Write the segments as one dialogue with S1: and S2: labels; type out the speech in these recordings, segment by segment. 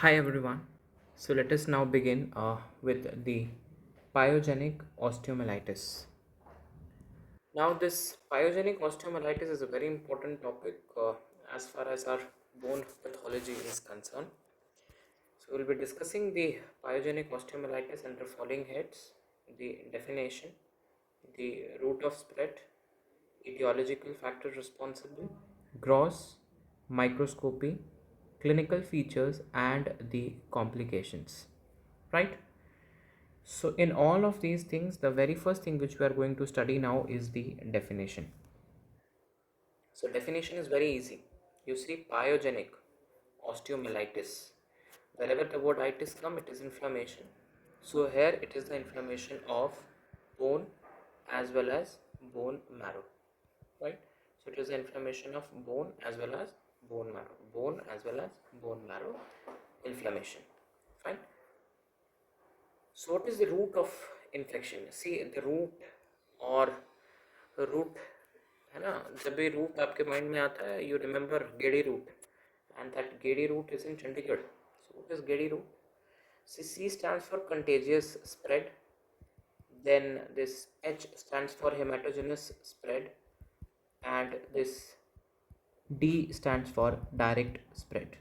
S1: Hi everyone. So let us now begin with the pyogenic osteomyelitis. Now, this pyogenic osteomyelitis is a very important topic as far as our bone pathology is concerned. So we'll be discussing the pyogenic osteomyelitis under following heads: the definition, the route of spread, etiological factors responsible, gross, microscopy, clinical features, and the complications. Right? So, in all of these things, the very first thing which we are going to study now is the definition. So, definition is very easy. You see, pyogenic osteomyelitis. Wherever the word itis come, it is inflammation. So, here it is the inflammation of bone as well as bone marrow. Right? So, it is the inflammation of bone as well as bone marrow. Bone as well as bone marrow inflammation. Fine. So what is the root of infection? See the root or root है ना, जब भी root आपके mind में आता है you remember Gedi root, and that Gedi root is in Chandigarh. So what is Gedi root? C stands for contagious spread, then this H stands for hematogenous spread, and this D stands for direct spread.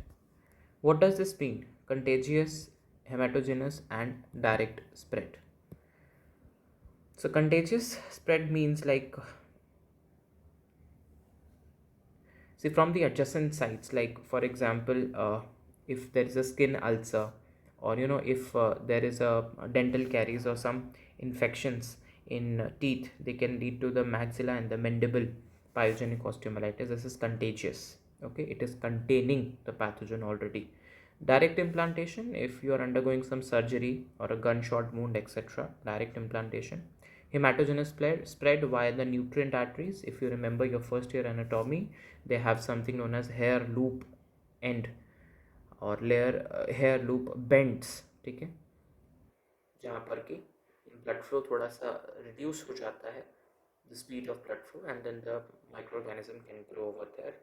S1: What does this mean? Contagious, hematogenous, and direct spread. So contagious spread means like, see, from the adjacent sites, like for example, if there is a skin ulcer, or if there is a dental caries or some infections in teeth, they can lead to the maxilla and the mandible pyogenic osteomyelitis. This is contagious. Okay, it is containing the pathogen already. Direct implantation, if you are undergoing some surgery or a gunshot wound, etc., direct implantation. Hematogenous spread via the nutrient arteries. If you remember your first year anatomy, they have something known as hair loop end और layer hair loop bends. ठीक है, जहाँ पर कि blood flow थोड़ा सा reduce हो जाता है, the speed of blood flow, and then the microorganism can grow over there.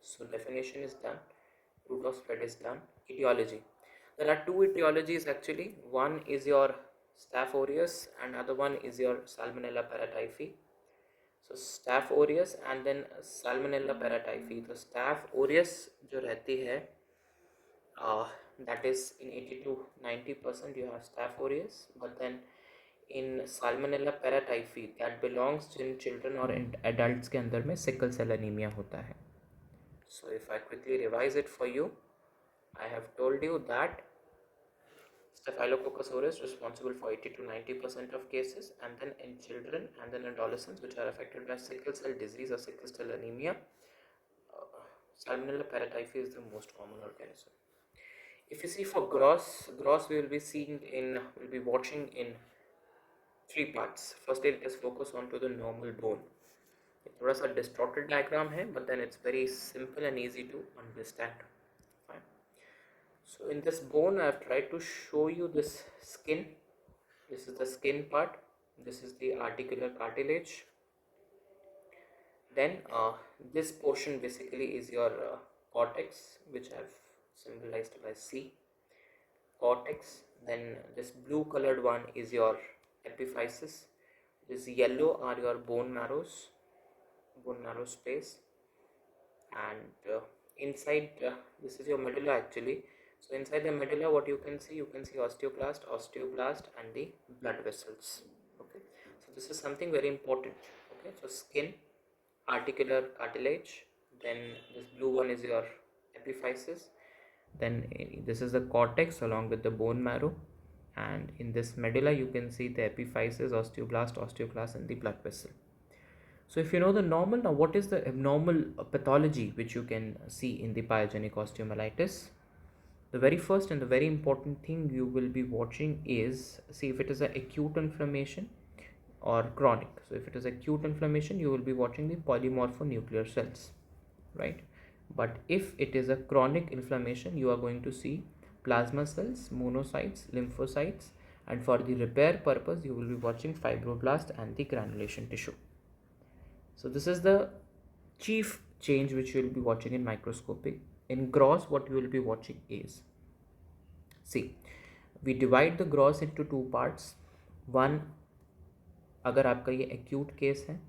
S1: So definition is done, root of spread is done. Etiology, there are two etiologies actually. One is your Staph aureus and other one is your Salmonella paratyphi. So Staph aureus and then Salmonella paratyphi. तो Staph aureus जो रहती है, that is in 80 to 90% you have Staph aureus, but then in Salmonella paratyphi that belongs in children or in adults के अंदर में sickle cell anemia होता है. So if I quickly revise it for you, I have told you that Staphylococcus aureus responsible for 80 to 90% of cases, and then in children and then adolescents which are affected by sickle cell disease or sickle cell anemia, Salmonella paratyphi is the most common organism. If you see for gross we will be watching in three parts. First, it is focused onto the normal bone. थोड़ा सा distorted diagram है, but then it's very simple and easy to understand. Fine. So in this bone, I have tried to show you this skin. This is the skin part. This is the articular cartilage. Then this portion basically is your cortex, which I have symbolized by C. Cortex. Then this blue colored one is your epiphysis. This yellow are your bone marrow space, and inside this is your medulla actually. So inside the medulla, what you can see osteoblast and the blood vessels. Okay, so this is something very important. Okay, so skin, articular cartilage, then this blue one is your epiphysis, then this is the cortex along with the bone marrow, and in this medulla you can see the epiphysis, osteoclast and the blood vessel. So if you know the normal, now what is the abnormal pathology which you can see in the pyogenic osteomyelitis? The very first and the very important thing you will be watching is, see if it is an acute inflammation or chronic. So if it is acute inflammation, you will be watching the polymorphonuclear cells, right? But if it is a chronic inflammation, you are going to see plasma cells, monocytes, lymphocytes, and for the repair purpose, you will be watching fibroblast and the granulation tissue. So this is the chief change which you will be watching in In gross, what you will be watching is, see, we divide the gross into two parts. One, अगर आपका ये acute case है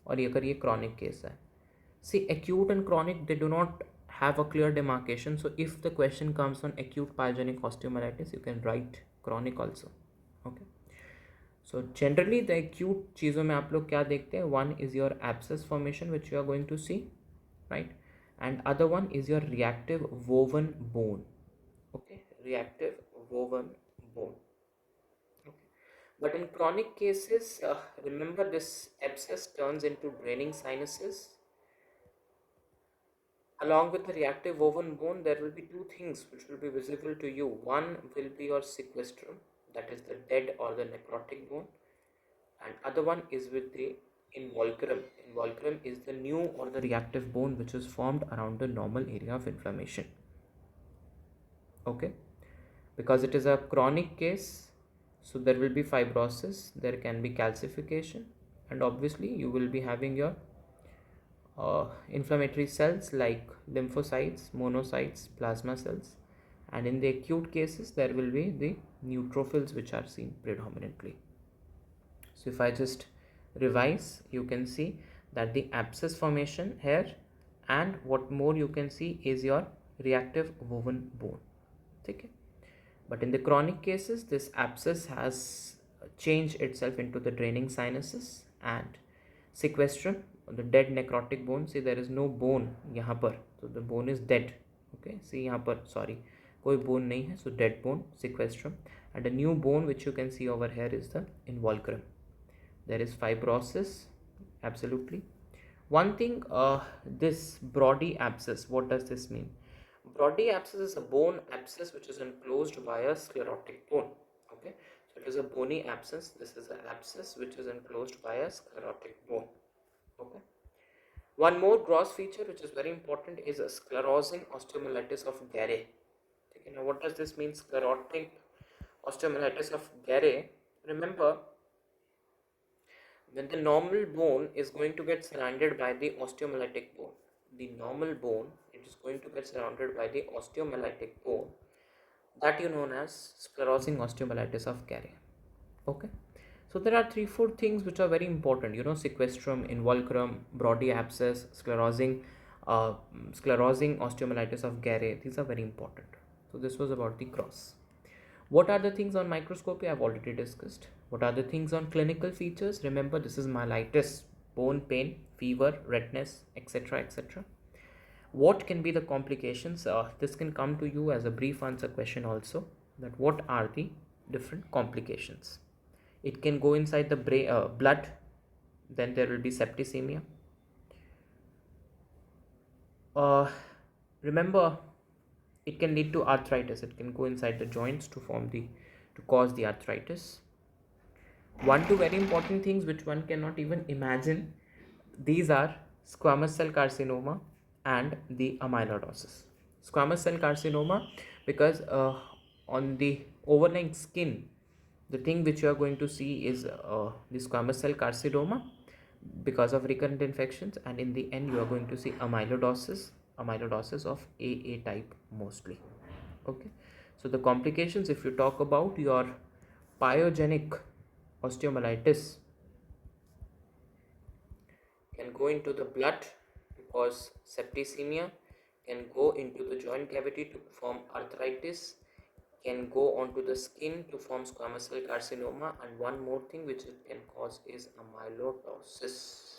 S1: और ये अगर ये chronic case है. See, acute and chronic, they do not have a clear demarcation. So if the question comes on acute pyogenic osteomyelitis, you can write chronic also. Okay. So generally the acute चीज़ों में आप लोग क्या देखते हैं? One is your abscess formation which you are going to see, right? And other one is your reactive woven bone. Okay, reactive woven bone. Okay. But in chronic cases, remember this abscess turns into draining sinuses. Along with the reactive woven bone, there will be two things which will be visible to you. One will be your sequestrum, that is the dead or the necrotic bone, and other one is with the involucrum. Involucrum is the new or the reactive bone which is formed around the normal area of inflammation. Okay, because it is a chronic case, so there will be fibrosis, there can be calcification, and obviously you will be having your inflammatory cells like lymphocytes, monocytes, plasma cells, and in the acute cases there will be the neutrophils which are seen predominantly. So if I just revise, you can see that the abscess formation here, and what more you can see is your reactive woven bone. Okay. But in the chronic cases, this abscess has changed itself into the draining sinuses and sequestrum, the dead necrotic bone. See, there is no bone यहाँ पर, so the bone is dead. Okay, see यहाँ पर, sorry, कोई bone नहीं है, so dead bone, sequestrum, and a new bone which you can see over here is the involucrum. There is fibrosis, absolutely. One thing, this Brody abscess, what does this mean? Brody abscess is a bone abscess which is enclosed by a sclerotic bone. Okay, so it is a bony abscess. This is an abscess which is enclosed by a sclerotic bone. Okay. One more gross feature which is very important is a sclerosing osteomyelitis of Guérin. Okay, now what does this mean? Sclerotic osteomyelitis of Guérin. Remember, when the normal bone is going to get surrounded by the osteomyelitic bone, the normal bone, it is going to get surrounded by the osteomyelitic bone, that you known as sclerosing osteomyelitis of Guérin. Okay, so there are 3-4 things which are very important, you know, sequestrum, involucrum, Brody abscess, sclerosing osteomyelitis of Guérin. These are very important. So this was about the gross. What are the things on microscopy? I've already discussed. What are the things on clinical features? Remember, this is myelitis, bone pain, fever, redness, etc. etc. What can be the complications? This can come to you as a brief answer question also, that what are the different complications. It can go inside the blood, then there will be septicemia. Remember, it can lead to arthritis. It can go inside the joints to cause the arthritis. 1-2 very important things which one cannot even imagine. These are squamous cell carcinoma and the amyloidosis. Squamous cell carcinoma, because on the overlying skin, the thing which you are going to see is the squamous cell carcinoma because of recurrent infections, and in the end you are going to see amyloidosis of AA type mostly. Okay, so the complications, if you talk about your pyogenic osteomyelitis, can go into the blood because septicemia, can go into the joint cavity to form arthritis, can go onto the skin to form squamous cell carcinoma, and one more thing which it can cause is amyloidosis.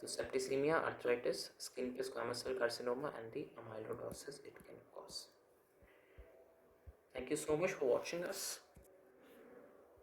S1: So septicemia, arthritis, skin plus squamous cell carcinoma, and the amyloidosis it can cause. Thank you so much for watching us.